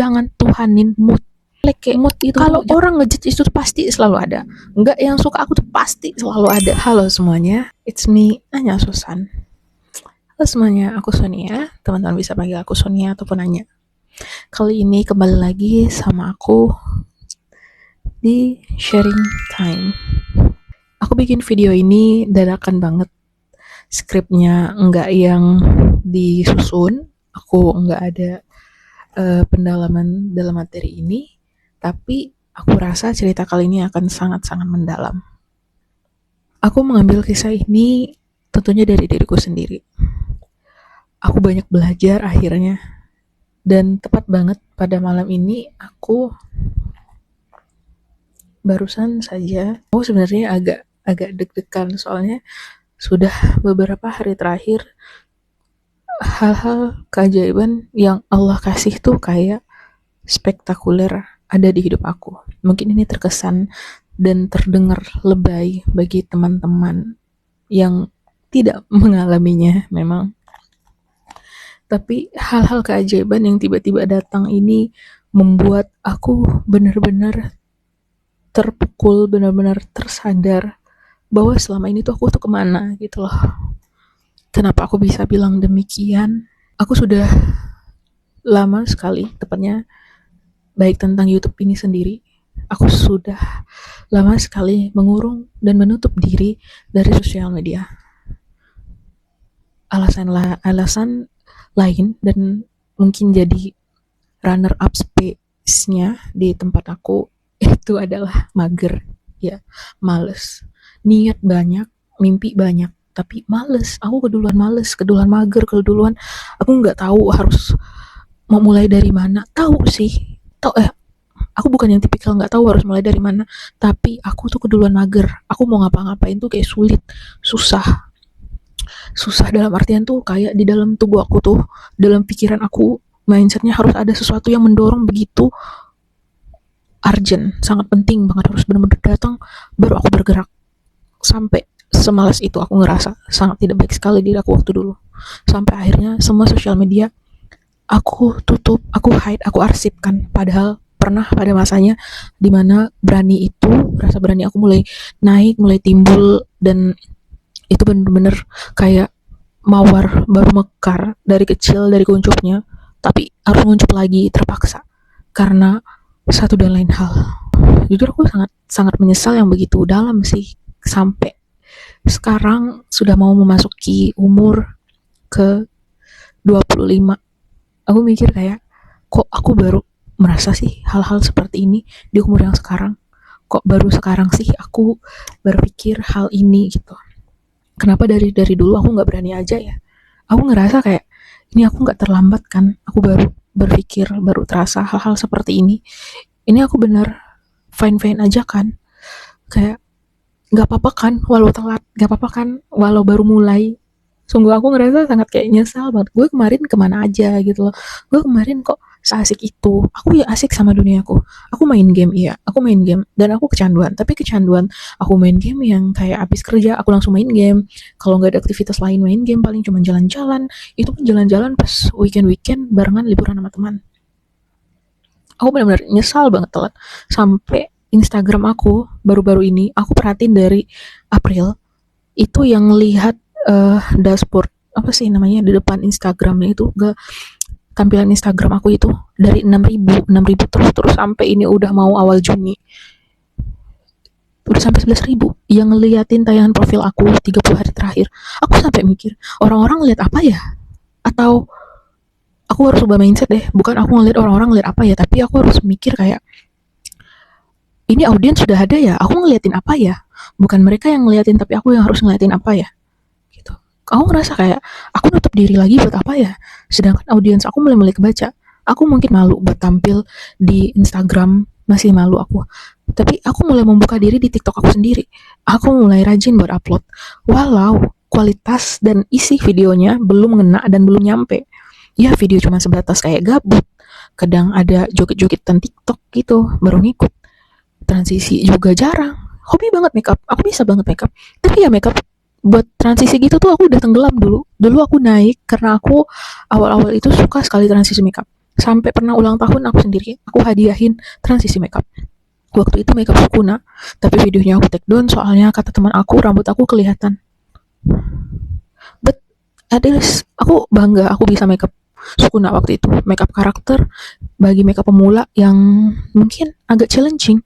Jangan tuhanin mood. Kayak mood itu, kalau orang ngejudge itu pasti selalu ada. Enggak yang suka aku tuh pasti selalu ada. Halo semuanya, it's me Anya Susan. Halo semuanya, aku Sonia. Teman-teman bisa panggil aku Sonia ataupun Anya. Kali ini kembali lagi sama aku di sharing time. Aku bikin video ini dadakan banget. Skripnya enggak yang disusun. Aku enggak ada pendalaman dalam materi ini. Tapi aku rasa cerita kali ini akan sangat-sangat mendalam. Aku mengambil kisah ini tentunya dari diriku sendiri. Aku banyak belajar akhirnya. Dan tepat banget pada malam ini aku barusan saja, aku sebenarnya agak deg-degan soalnya sudah beberapa hari terakhir hal-hal keajaiban yang Allah kasih tuh kayak spektakuler ada di hidup aku. Mungkin ini terkesan dan terdengar lebay bagi teman-teman yang tidak mengalaminya memang. Tapi hal-hal keajaiban yang tiba-tiba datang ini membuat aku benar-benar terpukul, benar-benar tersadar bahwa selama ini tuh aku tuh kemana gitu loh. Kenapa aku bisa bilang demikian? Aku sudah lama sekali, tepatnya baik tentang YouTube ini sendiri, aku sudah lama sekali mengurung dan menutup diri dari sosial media. Alasan lain dan mungkin jadi runner up space-nya di tempat aku itu adalah mager, ya, males. Niat banyak, mimpi banyak, tapi males. Aku keduluan males, keduluan mager, keduluan aku nggak tahu harus mau mulai dari mana. Tahu sih, aku bukan yang tipikal nggak tahu harus mulai dari mana, tapi aku tuh keduluan mager. Aku mau ngapa-ngapain tuh kayak sulit, susah dalam artian tuh kayak di dalam tubuh aku tuh, dalam pikiran aku, mindsetnya harus ada sesuatu yang mendorong begitu urgent, sangat penting banget, harus benar-benar datang baru aku bergerak. Sampai semalas itu aku ngerasa sangat tidak baik sekali diri aku waktu dulu. Sampai akhirnya semua sosial media aku tutup, aku hide, aku arsipkan. Padahal pernah pada masanya dimana rasa berani aku mulai naik, mulai timbul, dan itu bener-bener kayak mawar baru mekar dari kecil, dari kuncupnya, tapi harus nguncup lagi terpaksa karena satu dan lain hal. Jujur aku sangat menyesal yang begitu dalam sih, sampai sekarang sudah mau memasuki umur ke 25. Aku mikir kayak, kok aku baru merasa sih hal-hal seperti ini di umur yang sekarang? Kok baru sekarang sih aku berpikir hal ini gitu? Kenapa dari dulu aku nggak berani aja ya? Aku ngerasa kayak, ini aku nggak terlambat kan? Aku baru berpikir, baru terasa hal-hal seperti ini. Ini aku benar fine-fine aja kan? Kayak, nggak apa-apa kan walau telat? Nggak apa-apa kan walau baru mulai? Sungguh aku ngerasa sangat kayak nyesal banget. Gue kemarin kemana aja gitu loh. Gue kemarin kok seasik itu. Aku ya asik sama duniaku. Aku main game, iya. Aku main game. Dan aku kecanduan. Tapi kecanduan aku main game yang kayak abis kerja aku langsung main game. Kalau gak ada aktivitas lain main game. Paling cuma jalan-jalan. Itu pun jalan-jalan pas weekend-weekend barengan liburan sama teman. Aku benar-benar nyesal banget telat. Sampai Instagram aku baru-baru ini. Aku perhatiin dari April. Itu yang lihat dashboard apa sih namanya di depan Instagramnya itu, tampilan Instagram aku itu dari 6.000 terus sampai ini udah mau awal Juni udah sampai 11.000 yang ngeliatin tayangan profil aku 30 hari terakhir. Aku sampai mikir, orang-orang lihat apa ya? Atau aku harus ubah mindset deh, bukan aku ngeliat orang-orang lihat apa ya, tapi aku harus mikir kayak, ini audiens sudah ada ya, aku ngeliatin apa ya? Bukan mereka yang ngeliatin, tapi aku yang harus ngeliatin apa ya? Aku ngerasa kayak aku nutup diri lagi buat apa ya, sedangkan audiens aku mulai kebaca. Aku mungkin malu buat tampil di Instagram, masih malu aku, tapi aku mulai membuka diri di TikTok aku sendiri. Aku mulai rajin buat upload walau kualitas dan isi videonya belum ngena dan belum nyampe. Ya video cuma sebatas kayak gabut, kadang ada joget-jogetan TikTok gitu baru ngikut. Transisi juga jarang. Hobi banget makeup, aku bisa banget makeup, tapi ya makeup buat transisi gitu tuh aku udah tenggelam dulu aku naik karena aku awal-awal itu suka sekali transisi makeup. Sampai pernah ulang tahun aku sendiri, aku hadiahin transisi makeup. Waktu itu makeup Sukuna, tapi videonya aku take down soalnya kata teman aku rambut aku kelihatan. But at least aku bangga aku bisa makeup Sukuna waktu itu, makeup karakter bagi makeup pemula yang mungkin agak challenging,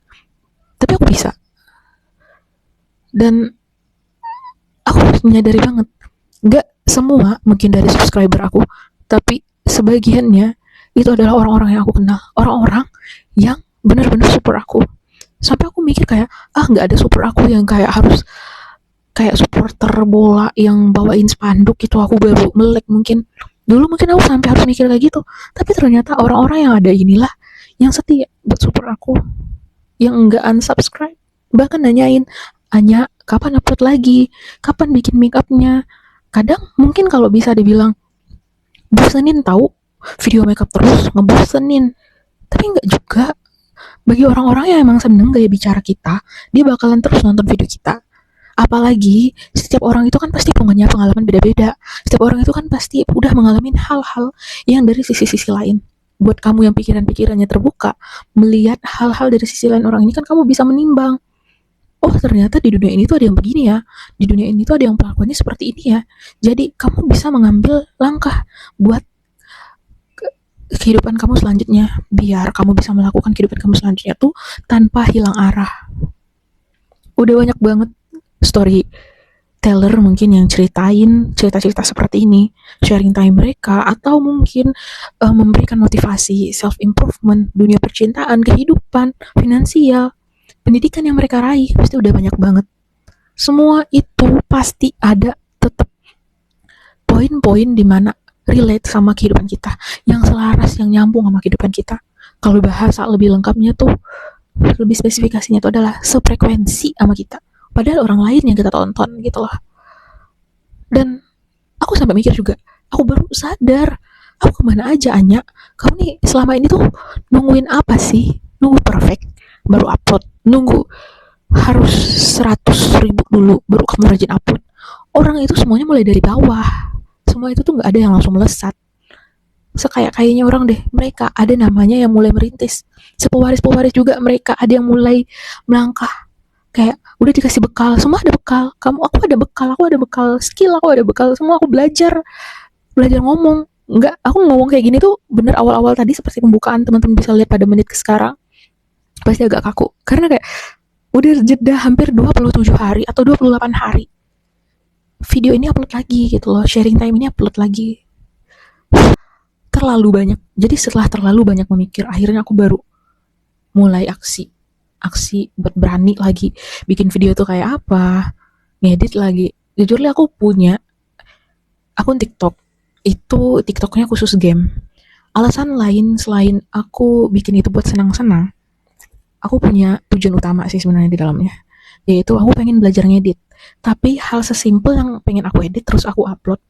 tapi aku bisa. Dan aku menyadari banget, nggak semua mungkin dari subscriber aku, tapi sebagiannya itu adalah orang-orang yang aku kenal, orang-orang yang benar-benar support aku. Sampai aku mikir kayak, nggak ada support aku yang kayak harus kayak supporter bola yang bawain spanduk gitu, aku baru melek mungkin. Dulu mungkin aku sampai harus mikir kayak gitu, tapi ternyata orang-orang yang ada inilah yang setia buat support aku, yang enggak unsubscribe, bahkan nanyain, Anya kapan upload lagi, kapan bikin make upnya. Kadang mungkin kalau bisa dibilang bosenin tahu, video makeup terus ngebosenin, tapi enggak juga. Bagi orang-orang yang emang seneng gaya bicara kita, dia bakalan terus nonton video kita. Apalagi setiap orang itu kan pasti punya pengalaman beda-beda. Setiap orang itu kan pasti udah mengalami hal-hal yang dari sisi-sisi lain. Buat kamu yang pikiran-pikirannya terbuka, melihat hal-hal dari sisi lain orang ini kan kamu bisa menimbang. Oh ternyata di dunia ini tuh ada yang begini ya. Di dunia ini tuh ada yang pelakuannya seperti ini ya. Jadi kamu bisa mengambil langkah buat kehidupan kamu selanjutnya. Biar kamu bisa melakukan kehidupan kamu selanjutnya tuh tanpa hilang arah. Udah banyak banget story teller mungkin yang ceritain cerita-cerita seperti ini, sharing time mereka, atau mungkin memberikan motivasi self improvement, dunia percintaan, kehidupan, finansial, pendidikan yang mereka raih, pasti udah banyak banget. Semua itu pasti ada tetap poin-poin di mana relate sama kehidupan kita, yang selaras, yang nyambung sama kehidupan kita. Kalau bahasa lebih lengkapnya tuh, lebih spesifikasinya itu adalah sefrekuensi sama kita. Padahal orang lain yang kita tonton gitu loh. Dan aku sampai mikir juga, aku baru sadar, aku kemana aja Anya? Kamu nih selama ini tuh nungguin apa sih? Nunggu perfect, baru upload. Nunggu harus 100.000 dulu, baru kamu rajin upload. Orang itu semuanya mulai dari bawah. Semua itu tuh gak ada yang langsung melesat. Sekaya-kayanya orang deh, mereka ada namanya yang mulai merintis. Sepewaris-pewaris juga mereka ada yang mulai melangkah. Kayak udah dikasih bekal, semua ada bekal. Aku ada bekal skill, aku ada bekal, semua aku belajar ngomong. Enggak, aku ngomong kayak gini tuh bener awal-awal tadi seperti pembukaan, teman-teman bisa lihat pada menit ke sekarang pasti agak kaku. Karena kayak udah jeda hampir 27 hari atau 28 hari. Video ini upload lagi gitu loh, sharing time ini upload lagi. Terlalu banyak. Jadi setelah terlalu banyak memikir, akhirnya aku baru mulai aksi buat berani lagi bikin video tuh kayak apa, ngedit lagi. Jujur li aku punya akun TikTok, itu TikToknya khusus game. Alasan lain selain aku bikin itu buat senang-senang, aku punya tujuan utama sih sebenarnya di dalamnya, yaitu aku pengen belajar ngedit. Tapi hal sesimpel yang pengen aku edit terus aku upload,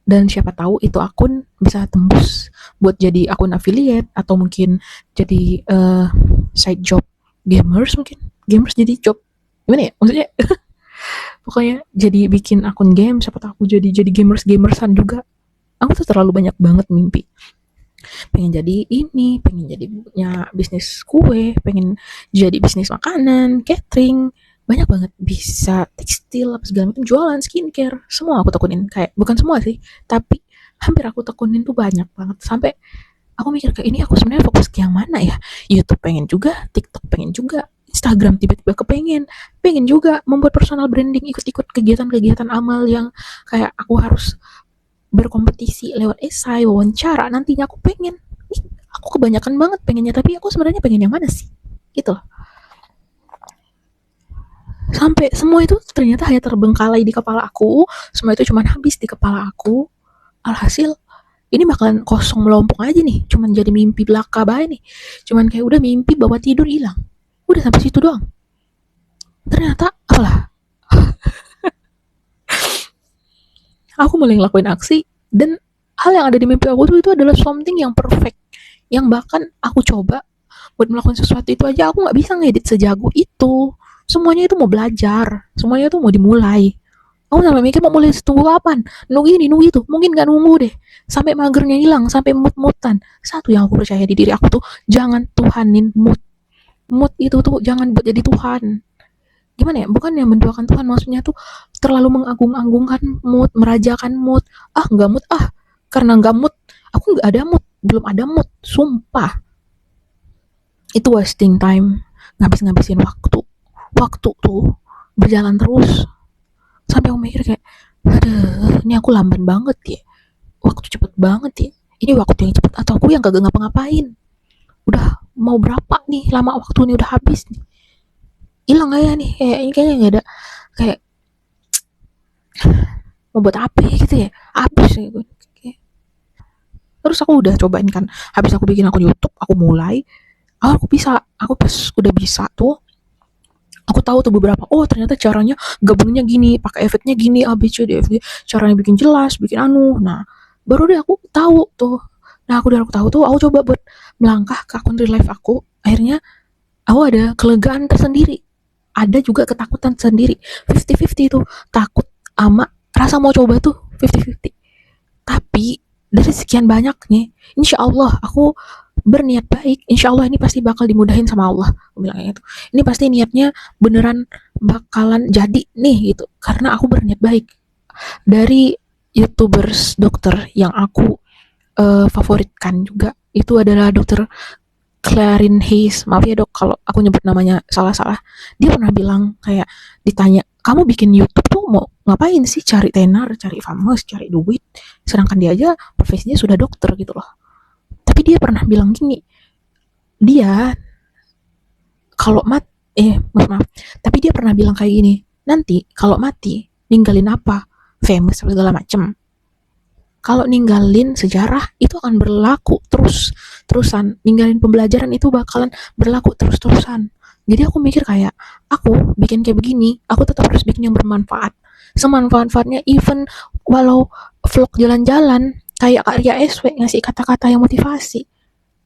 dan siapa tahu itu akun bisa tembus buat jadi akun affiliate atau mungkin jadi side job gamers, mungkin gamers jadi job gimana ya maksudnya. Pokoknya jadi bikin akun game, siapa tahu aku jadi gamersan juga. Aku tuh terlalu banyak banget mimpi, pengen jadi ini, pengen jadi punya bisnis kue, pengen jadi bisnis makanan, catering, banyak banget, bisa tekstil apa segala macam, jualan skincare, semua aku tekunin. Kayak bukan semua sih, tapi hampir aku tekunin tuh banyak banget. Sampai aku mikir kayak ini aku sebenarnya fokus ke yang mana ya? YouTube pengen juga, TikTok pengen juga, Instagram tiba-tiba pengen juga membuat personal branding, ikut-ikut kegiatan-kegiatan amal yang kayak aku harus berkompetisi lewat esai, wawancara. Nantinya aku pengen, aku kebanyakan banget pengennya, tapi aku sebenarnya pengen yang mana sih? Gitu loh. Sampai semua itu ternyata hanya terbengkalai di kepala aku, semua itu cuma habis di kepala aku. Alhasil ini bakalan kosong melompong aja nih, cuman jadi mimpi belaka bae nih, cuman kayak udah mimpi bawa tidur hilang, udah sampai situ doang. Ternyata apalah, aku mulai ngelakuin aksi, dan hal yang ada di mimpi aku tuh itu adalah something yang perfect, yang bahkan aku coba buat melakukan sesuatu itu aja aku nggak bisa ngedit sejago itu. Semuanya itu mau belajar, semuanya itu mau dimulai. Aku sampai mikir mau mulai tunggu kapan, nunggu ini nunggu itu, mungkin gak nunggu deh sampai magernya hilang, sampai mood-moodan. Satu yang aku percaya di diri aku tuh, jangan tuhanin mood. Mood itu tuh jangan buat jadi Tuhan. Gimana ya, bukan yang mendoakan Tuhan, maksudnya tuh terlalu mengagung-agungkan mood, merajakan mood. Ah nggak mood, karena nggak mood aku nggak ada mood, belum ada mood, sumpah. Itu wasting time, ngabis-ngabisin waktu. Waktu tuh berjalan terus, sampai aku mikir kayak, aduh ini aku lamban banget ya, waktu cepet banget ya, ini waktu yang cepet atau aku yang kagak ngapa-ngapain. Udah mau berapa nih lama waktu ini, udah habis nih, hilang aja nih, kayaknya nggak ada, kayak mau buat apa ya gitu ya, habis gitu. Terus aku udah cobain kan, habis aku bikin akun YouTube, aku mulai, aku bisa, aku pas udah bisa tuh, aku tahu tuh beberapa, oh ternyata caranya gabungnya gini, pakai efeknya gini, A B C D F G, caranya bikin jelas, bikin anu. Nah baru deh aku tahu tuh. Nah aku tahu tuh, aku coba buat melangkah ke akun real life aku. Akhirnya aku ada kelegaan tersendiri, ada juga ketakutan sendiri, 50-50 itu, takut sama rasa mau coba tuh 50-50. Tapi dari sekian banyaknya, insya Allah aku berniat baik, insya Allah ini pasti bakal dimudahin sama Allah, aku bilangnya itu, ini pasti niatnya beneran bakalan jadi nih gitu, karena aku berniat baik. Dari YouTubers dokter yang aku favoritkan juga, itu adalah dokter Clarin Hayes, maaf ya dok kalau aku nyebut namanya salah-salah. Dia pernah bilang kayak, ditanya, kamu bikin YouTube tuh mau ngapain sih, cari tenar, cari famous, cari duit, sedangkan dia aja profesinya sudah dokter gitu loh. Tapi dia pernah bilang gini, dia kalau maaf, tapi dia pernah bilang kayak gini, nanti kalau mati ninggalin apa, famous segala macem, kalau ninggalin sejarah itu akan berlaku terusan, ninggalin pembelajaran itu bakalan berlaku terus-terusan. Jadi aku mikir kayak, aku bikin kayak begini, aku tetap harus bikin yang bermanfaat, semanfaat-manfaatnya, even walau vlog jalan-jalan kayak Kak Ria SW ngasih kata-kata yang motivasi,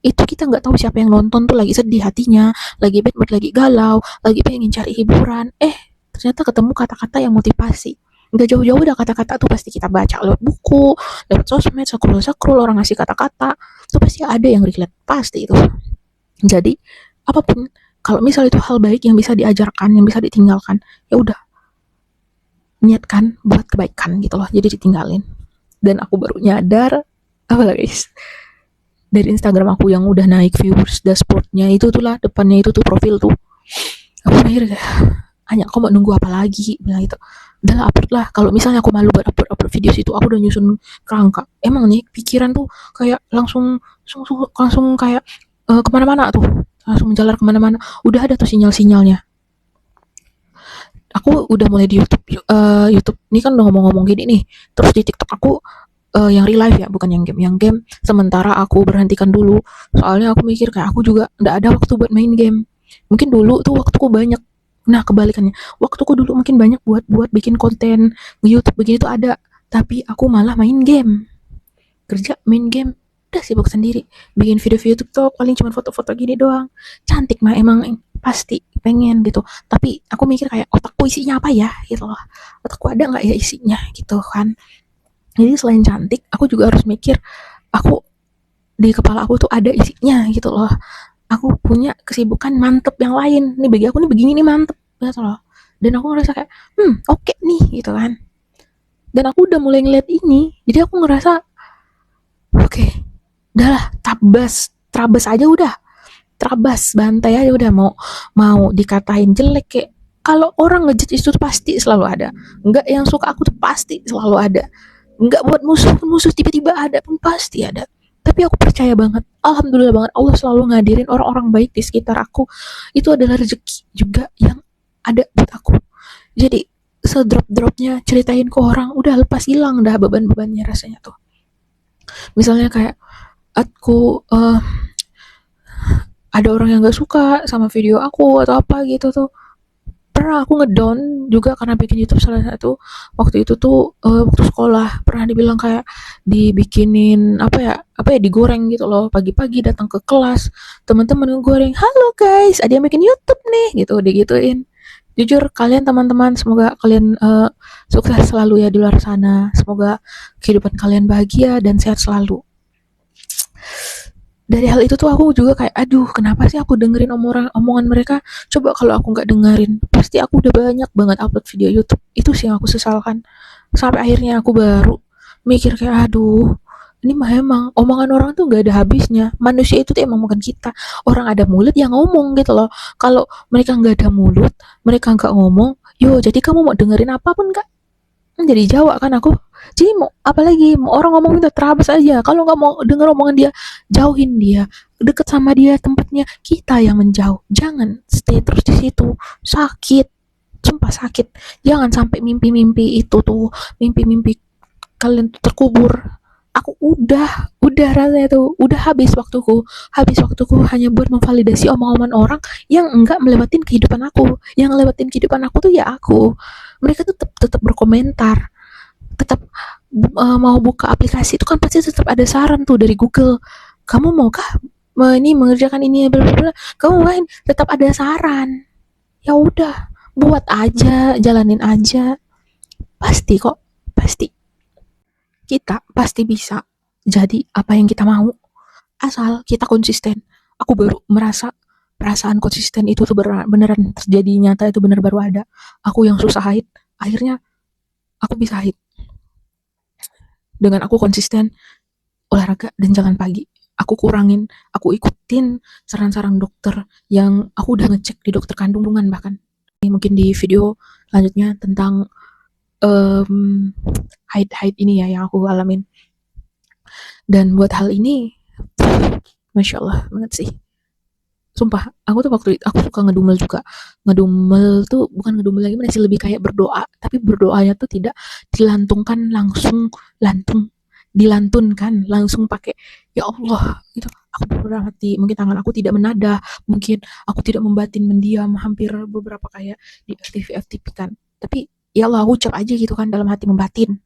itu kita nggak tahu siapa yang nonton tuh lagi sedih hatinya, lagi bad mood, lagi galau, lagi pengen cari hiburan, ternyata ketemu kata-kata yang motivasi. Nggak jauh-jauh udah kata-kata tuh pasti kita baca lewat buku, lewat sosmed, scroll orang ngasih kata-kata, tuh pasti ada yang relate, pasti itu. Jadi apapun, kalau misal itu hal baik yang bisa diajarkan, yang bisa ditinggalkan, ya udah niatkan buat kebaikan gitu loh, jadi ditinggalin. Dan aku baru nyadar, apa lagi guys, dari Instagram aku yang udah naik viewers dashboardnya itu tuh lah, depannya itu tuh profil tuh, aku mikir kayak, hanya aku mau nunggu apa lagi, bilang gitu, udahlah upload lah, kalau misalnya aku malu buat upload video situ, aku udah nyusun kerangka. Emang nih pikiran tuh kayak langsung kayak kemana-mana tuh, langsung menjalar kemana-mana, udah ada tuh sinyal-sinyalnya. Aku udah mulai di YouTube ini kan udah ngomong-ngomong gini nih, terus di TikTok aku yang real life ya, bukan yang game sementara aku berhentikan dulu, soalnya aku mikir kayak aku juga nggak ada waktu buat main game. Mungkin dulu tuh waktuku banyak, nah kebalikannya, waktuku dulu mungkin banyak buat bikin konten YouTube begini tuh ada, tapi aku malah main game, kerja main game, udah sibuk sendiri, bikin video-video TikTok paling cuma foto-foto gini doang, cantik mah emang pasti pengen gitu, tapi aku mikir kayak otakku isinya apa ya gitu loh, otakku ada nggak ya isinya gitu kan. Jadi selain cantik, aku juga harus mikir, aku di kepala aku tuh ada isinya gitu loh. Aku punya kesibukan mantep yang lain. Nih bagi aku nih begini nih mantep gitu loh. Dan aku ngerasa kayak, oke nih gitu kan. Dan aku udah mulai ngeliat ini, jadi aku ngerasa, oke, udahlah, trabas aja udah. Trabas, bantai aja udah, mau dikatain jelek kayak, kalau orang ngejudge itu pasti selalu ada. Enggak yang suka aku tuh pasti selalu ada. Nggak buat musuh tiba-tiba ada pun pasti ada. Tapi aku percaya banget, alhamdulillah banget, Allah selalu ngadirin orang-orang baik di sekitar aku. Itu adalah rezeki juga yang ada buat aku. Jadi sedrop-dropnya ceritain ke orang, udah lepas hilang dah beban-bebannya rasanya tuh. Misalnya kayak aku ada orang yang gak suka sama video aku atau apa gitu tuh, pernah aku ngedown juga karena bikin YouTube. Salah satu waktu itu tuh waktu sekolah pernah dibilang kayak dibikinin apa ya digoreng gitu loh, pagi-pagi datang ke kelas, teman-teman ngegoreng, halo guys ada yang bikin YouTube nih gitu, digituin. Jujur kalian teman-teman, semoga kalian sukses selalu ya di luar sana. Semoga kehidupan kalian bahagia dan sehat selalu. Dari hal itu tuh aku juga kayak, aduh kenapa sih aku dengerin omongan mereka. Coba kalau aku nggak dengerin, pasti aku udah banyak banget upload video YouTube. Itu sih yang aku sesalkan. Sampai akhirnya aku baru mikir kayak, aduh ini mah emang omongan orang tuh nggak ada habisnya. Manusia itu tuh emang bukan kita. Orang ada mulut yang ngomong gitu loh. Kalau mereka nggak ada mulut, mereka nggak ngomong, yo jadi kamu mau dengerin apapun kak? Jadi Jawa kan aku. Jadi mau apalagi mau orang ngomong itu terabas aja. Kalau nggak mau denger omongan dia, jauhin dia. Deket sama dia tempatnya, kita yang menjauh. Jangan stay terus di situ. Sakit. Sumpah sakit. Jangan sampai mimpi-mimpi itu tuh, mimpi-mimpi kalian tuh terkubur. Aku udah rasanya tuh, udah habis waktuku hanya buat memvalidasi omongan orang yang enggak melewatin kehidupan aku. Yang lewatin kehidupan aku tuh ya aku. Mereka tuh tetap berkomentar, tetap mau buka aplikasi itu kan pasti tetap ada saran tuh dari Google. Kamu maukah ini mengerjakan ini bla bla bla. Kamu main tetap ada saran. Ya udah, buat aja, jalanin aja. Pasti kok, pasti. Kita pasti bisa jadi apa yang kita mau asal kita konsisten. Aku baru merasa perasaan konsisten itu tuh beneran terjadi nyata, itu bener baru ada. Aku yang susah haid, akhirnya aku bisa haid dengan aku konsisten olahraga dan jalan pagi. Aku ikutin saran-saran dokter yang aku udah ngecek di dokter kandungan bahkan. Mungkin di video selanjutnya tentang haid ini ya yang aku alamin. Dan buat hal ini, masya Allah banget sih. Sumpah, aku tuh waktu itu aku suka ngedumel juga. Ngedumel tuh bukan ngedumel lagi, masih lebih kayak berdoa, tapi berdoanya tuh tidak dilantungkan langsung dilantunkan langsung pakai ya Allah gitu. Aku beberapa hati, mungkin tangan aku tidak menada, mungkin aku tidak membatin mendiam, hampir beberapa kayak di FTV kan. Tapi ya Allah aku ucap aja gitu kan dalam hati membatin.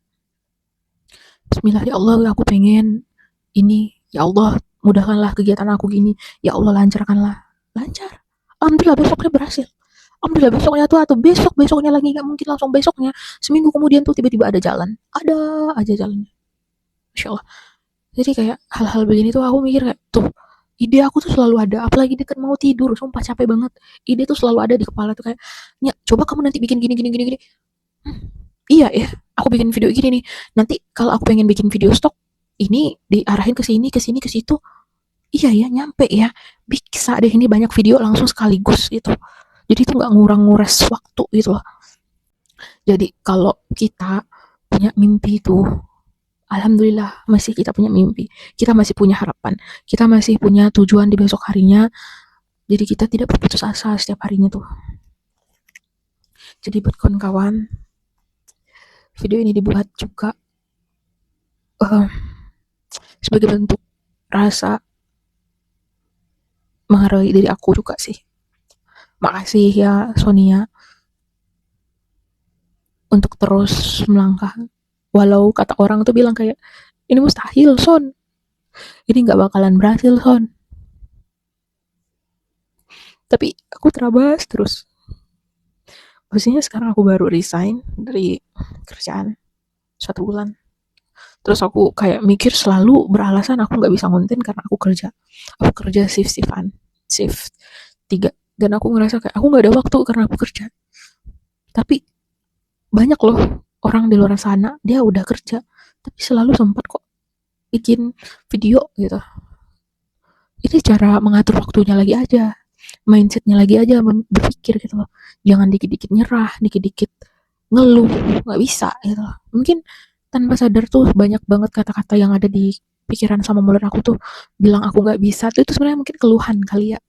Bismillah ya Allah, aku pengen ini, ya Allah mudahkanlah kegiatan aku gini, ya Allah lancarkanlah. Lancar, alhamdulillah besoknya berhasil. Alhamdulillah besoknya tuh atau besoknya lagi, nggak mungkin langsung besoknya, seminggu kemudian tuh tiba-tiba ada jalan, ada aja jalannya, Masya Allah. Jadi kayak hal-hal begini tuh aku mikir kayak tuh ide aku tuh selalu ada, apalagi deket mau tidur, sumpah capek banget. Ide tuh selalu ada di kepala tuh kayak, ya coba kamu nanti bikin gini gini gini gini. Iya ya, aku bikin video gini nih. Nanti kalau aku pengen bikin video stok, ini diarahin ke sini, ke sini, ke situ. Iya ya, nyampe ya. Bisa deh ini banyak video langsung sekaligus gitu. Jadi itu nggak ngurang-ngures waktu gitu loh. Jadi kalau kita punya mimpi itu, alhamdulillah masih kita punya mimpi. Kita masih punya harapan. Kita masih punya tujuan di besok harinya. Jadi kita tidak berputus asa setiap harinya tuh. Jadi buat kawan-kawan, video ini dibuat juga uh, sebagai bentuk rasa menghargai diri aku juga sih. Makasih ya Sonia untuk terus melangkah. Walau kata orang tuh bilang kayak, ini mustahil Son, ini gak bakalan berhasil Son. Tapi aku terabas terus. Posisinya sekarang aku baru resign dari kerjaan 1 bulan. Terus aku kayak mikir selalu beralasan aku gak bisa ngonten karena aku kerja. Aku kerja shift 3. Dan aku ngerasa kayak aku gak ada waktu karena aku kerja. Tapi banyak loh orang di luar sana, dia udah kerja, tapi selalu sempat kok bikin video gitu. Ini cara mengatur waktunya lagi aja, mindsetnya lagi aja, berpikir gitu loh. Jangan dikit-dikit nyerah, dikit-dikit ngeluh, nggak bisa gitu loh. Mungkin tanpa sadar tuh banyak banget kata-kata yang ada di pikiran sama mulut aku tuh bilang aku nggak bisa. Itu sebenarnya mungkin keluhan kali ya,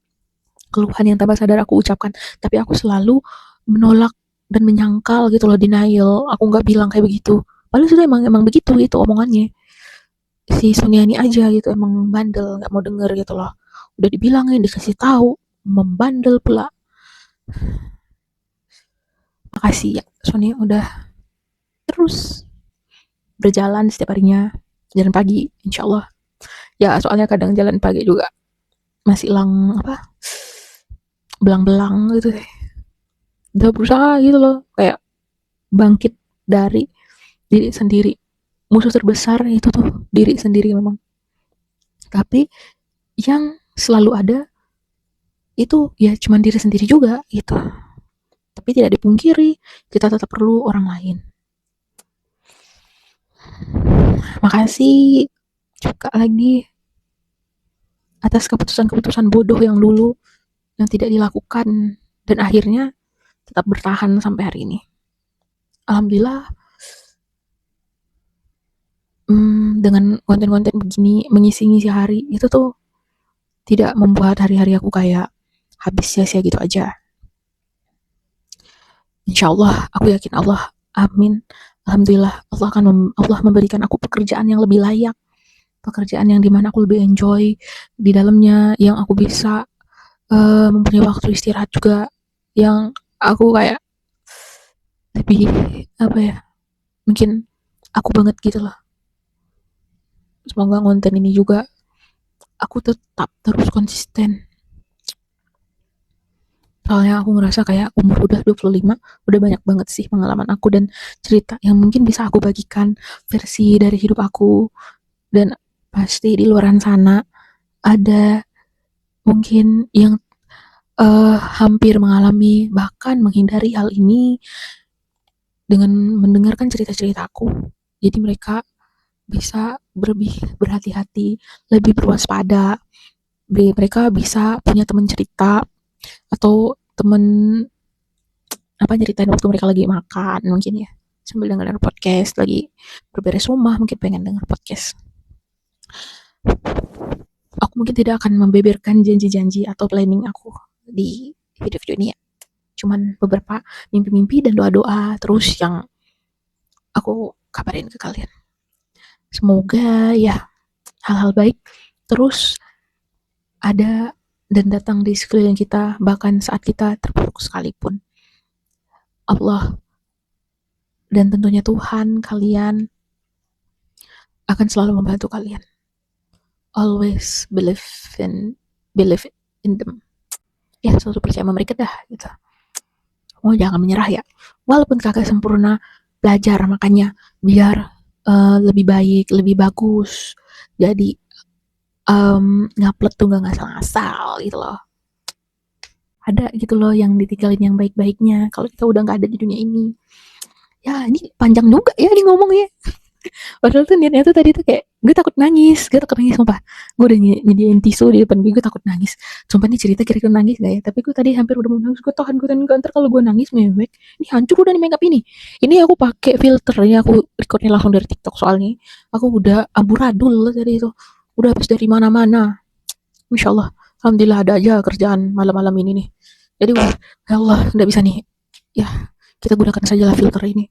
keluhan yang tanpa sadar aku ucapkan. Tapi aku selalu menolak dan menyangkal gitu loh, denial. Aku nggak bilang kayak begitu. Padahal sudah emang begitu gitu omongannya. Si Suniani aja gitu emang bandel, nggak mau denger gitu loh. Udah dibilangin, dikasih tahu, membandel pula. Makasih ya Sonia udah terus berjalan setiap harinya, jalan pagi insya Allah. Ya soalnya kadang jalan pagi juga masih belang-belang gitu deh. udah berusaha gitu loh, kayak bangkit dari diri sendiri. Musuh terbesar itu tuh diri sendiri memang. Tapi yang selalu ada itu ya cuman diri sendiri juga gitu. Tapi tidak dipungkiri, kita tetap perlu orang lain. Makasih juga lagi atas keputusan-keputusan bodoh yang dulu yang tidak dilakukan dan akhirnya tetap bertahan sampai hari ini. Alhamdulillah, dengan konten-konten begini mengisi-ngisi hari itu tuh tidak membuat hari-hari aku kayak habis sia-sia gitu aja. Insya Allah, aku yakin Allah, amin. Alhamdulillah, Allah memberikan aku pekerjaan yang lebih layak, pekerjaan yang dimana aku lebih enjoy di dalamnya, yang aku bisa mempunyai waktu istirahat juga, yang aku kayak lebih apa ya, mungkin aku banget gitu lah. Semoga konten ini juga aku tetap terus konsisten. Soalnya aku ngerasa kayak umur udah 25, udah banyak banget sih pengalaman aku dan cerita yang mungkin bisa aku bagikan versi dari hidup aku. Dan pasti di luaran sana ada mungkin yang hampir mengalami bahkan menghindari hal ini dengan mendengarkan cerita-cerita aku. Jadi mereka bisa lebih berhati-hati, lebih berwaspada. Mereka bisa punya teman cerita atau teman apa nyeritain waktu mereka lagi makan mungkin ya, sambil dengerin podcast, lagi berberes rumah mungkin pengen denger podcast. Aku mungkin tidak akan membeberkan janji-janji atau planning aku di video-video ini ya. Cuman beberapa mimpi-mimpi dan doa-doa terus yang aku kabarin ke kalian. Semoga ya hal-hal baik terus ada dan datang di sekeliling kita, bahkan saat kita terpuruk sekalipun. Allah dan tentunya Tuhan kalian akan selalu membantu kalian. Always believe in them. Ya, selalu percaya sama mereka dah gitu. Oh, jangan menyerah ya. Walaupun kagak sempurna, belajar makanya biar lebih baik, lebih bagus. Jadi ngupload tuh gak ngasal-ngasal gitu loh. Ada gitu loh yang ditinggalin yang baik-baiknya kalau kita udah gak ada di dunia ini. Ya, ini panjang juga ya ini ngomongnya. Padahal tuh niatnya tuh tadi tuh kayak gue takut nangis sumpah. Gue udah nyediain tisu di depan gue takut nangis. Sumpah nih cerita kira-kira nangis gak ya? Tapi gue tadi hampir udah mau nangis, gue tahan ntar kalau gue nangis mewek. Ini hancur udah nih makeup ini. Ini aku pakai filternya, aku recordnya langsung dari TikTok soalnya. Aku udah amburadul tadi itu. Udah habis dari mana-mana. Masya Allah, alhamdulillah ada aja kerjaan malam-malam ini nih. Jadi udah, ya Allah, udah bisa nih. Ya, kita gunakan sajalah filter ini.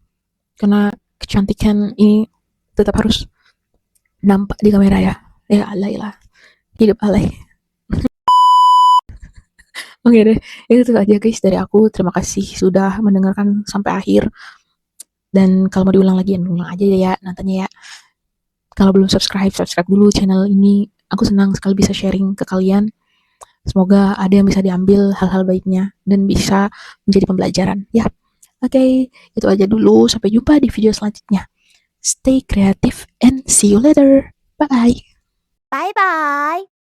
Karena kecantikan ini tetap harus nampak di kamera ya. Ya alay lah. Hidup alay. Oke deh, itu aja guys dari aku. Terima kasih sudah mendengarkan sampai akhir. Dan kalau mau diulang lagi, ulang aja ya nantinya ya. Kalau belum subscribe dulu channel ini. Aku senang sekali bisa sharing ke kalian. Semoga ada yang bisa diambil hal-hal baiknya dan bisa menjadi pembelajaran. Ya, oke, itu aja dulu. Sampai jumpa di video selanjutnya. Stay creative and see you later. Bye. Bye bye.